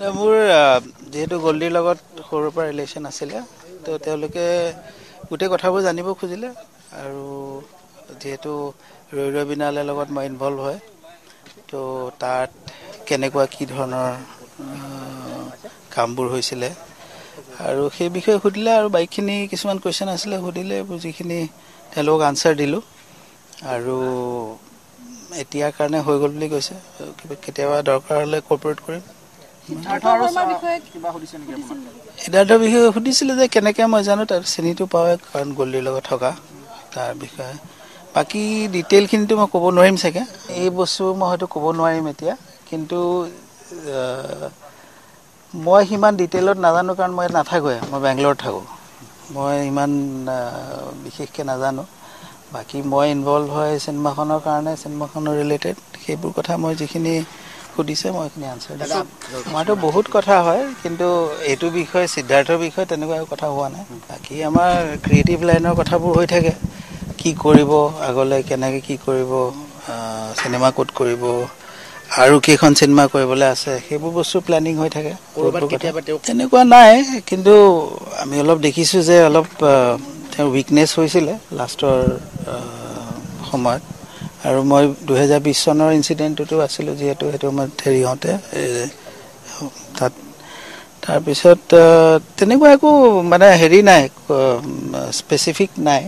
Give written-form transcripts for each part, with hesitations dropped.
মোৰ যেহেতু গল্ডিৰ লগত সৰুৰ পৰা ৰিলেশ্যন আছিলে তো তেওঁলোকে গোটেই কথাবোৰ জানিব খুজিলে আৰু যেহেতু ৰৈ বিনালেৰ লগত মই ইনভলভ হয় তো তাত কেনেকুৱা কি ধৰণৰ কামবোৰ হৈছিলে আৰু সেই বিষয়ে সুধিলে আৰু বাইকখিনি কিছুমান কুৱেশ্যন আছিলে সুধিলে যিখিনি তেওঁলোকক আনচাৰ দিলোঁ আৰু এতিয়াৰ কাৰণে হৈ গ'ল বুলি কৈছে কেতিয়াবা দৰকাৰ হ'লে কৰ্পৰেট কৰিম সিদ্ধাৰ্থৰ বিষয়ে সুধিছিলে যে কেনেকৈ মই জানো তাৰ চিনিটো পাওঁ কাৰণ গল্ডিৰ লগত থকা তাৰ বিষয়ে বাকী ডিটেইলখিনিতো মই ক'ব নোৱাৰিম চাগে এই বস্তু মই হয়তো ক'ব নোৱাৰিম এতিয়া কিন্তু মই সিমান ডিটেইলত নাজানো কাৰণ মই নাথাকোঁৱে মই বেংগলোৰত থাকোঁ মই ইমান বিশেষকৈ নাজানো বাকী মই ইনভলভ হয় চিনেমাখনৰ কাৰণে চিনেমাখনৰ ৰিলেটেড সেইবোৰ কথা মই যিখিনি সুধিছে মই এইখিনি আনচাৰ দিছোঁ মইতো বহুত কথা হয় কিন্তু এইটো বিষয়ে সিদ্ধাৰ্থৰ বিষয়ে তেনেকুৱা কথা হোৱা নাই বাকী আমাৰ ক্ৰিয়েটিভ লাইনৰ কথাবোৰ হৈ থাকে কি কৰিব আগলৈ কেনেকৈ কি কৰিব চিনেমা ক'ত কৰিব আৰু কেইখন চিনেমা কৰিবলৈ আছে সেইবোৰ বস্তু প্লেনিং হৈ থাকে তেনেকুৱা নাই কিন্তু আমি অলপ দেখিছোঁ যে অলপ তেওঁৰ উইকনেছ হৈছিলে লাষ্টৰ সময়ত আৰু মই 2020 চনৰ ইনচিডেণ্টটোতো আছিলোঁ যিহেতু সেইটো সময়ত হেৰি হওঁতে তাত তাৰপিছত তেনেকুৱা একো মানে হেৰি নাই স্পেচিফিক নাই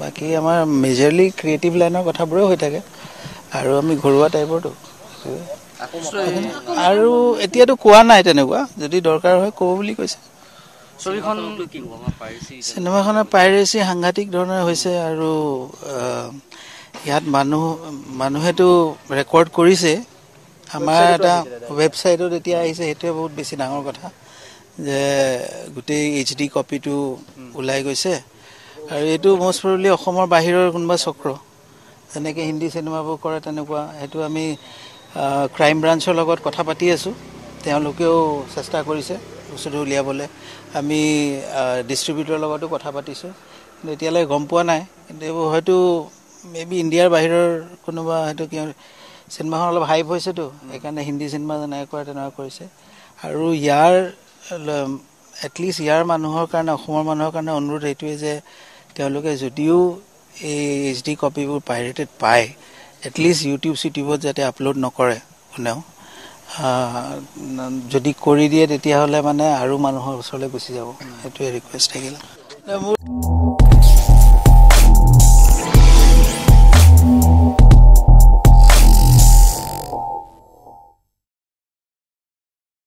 বাকী আমাৰ মেজৰলি ক্ৰিয়েটিভ লাইনৰ কথাবোৰেই হৈ থাকে আৰু আমি ঘৰুৱা টাইপৰতো আৰু এতিয়াতো কোৱা নাই তেনেকুৱা যদি দৰকাৰ হয় ক'ব বুলি কৈছে চিনেমাখনৰ পাইৰেচি সাংঘাতিক ধৰণৰ হৈছে আৰু ইয়াত মানুহেতো ৰেকৰ্ড কৰিছে আমাৰ এটা ৱেবছাইটত এতিয়া আহিছে সেইটোৱে বহুত বেছি ডাঙৰ কথা যে গোটেই HD কপিটো ওলাই গৈছে আৰু এইটো মষ্ট প্ৰবেবলি অসমৰ বাহিৰৰ কোনোবা চক্ৰ যেনেকৈ হিন্দী চিনেমাবোৰ কৰে তেনেকুৱা সেইটো আমি ক্ৰাইম ব্ৰাঞ্চৰ লগত কথা পাতি আছোঁ তেওঁলোকেও চেষ্টা কৰিছে বস্তুটো উলিয়াবলৈ আমি ডিষ্ট্ৰিবিউটৰৰ লগতো কথা পাতিছোঁ কিন্তু এতিয়ালৈ গম পোৱা নাই কিন্তু এইবোৰ হয়তো মেবি ইণ্ডিয়াৰ বাহিৰৰ কোনোবা হয়তো কি চিনেমাখন অলপ হাইপ হৈছেতো সেইকাৰণে হিন্দী চিনেমা যেনেকৈ কৰে তেনেকুৱা কৰিছে আৰু ইয়াৰ এটলিষ্ট ইয়াৰ মানুহৰ কাৰণে অসমৰ মানুহৰ কাৰণে অনুৰোধ এইটোৱে যে তেওঁলোকে যদিও এই HD কপিবোৰ পাইৰেটেড পায় এটলিষ্ট ইউটিউবত যাতে আপলোড নকৰে কোনেও যদি কৰি দিয়ে তেতিয়াহ'লে মানে আৰু মানুহৰ ওচৰলৈ গুচি যাব সেইটোৱে ৰিকুৱেষ্ট থাকিলে মোৰ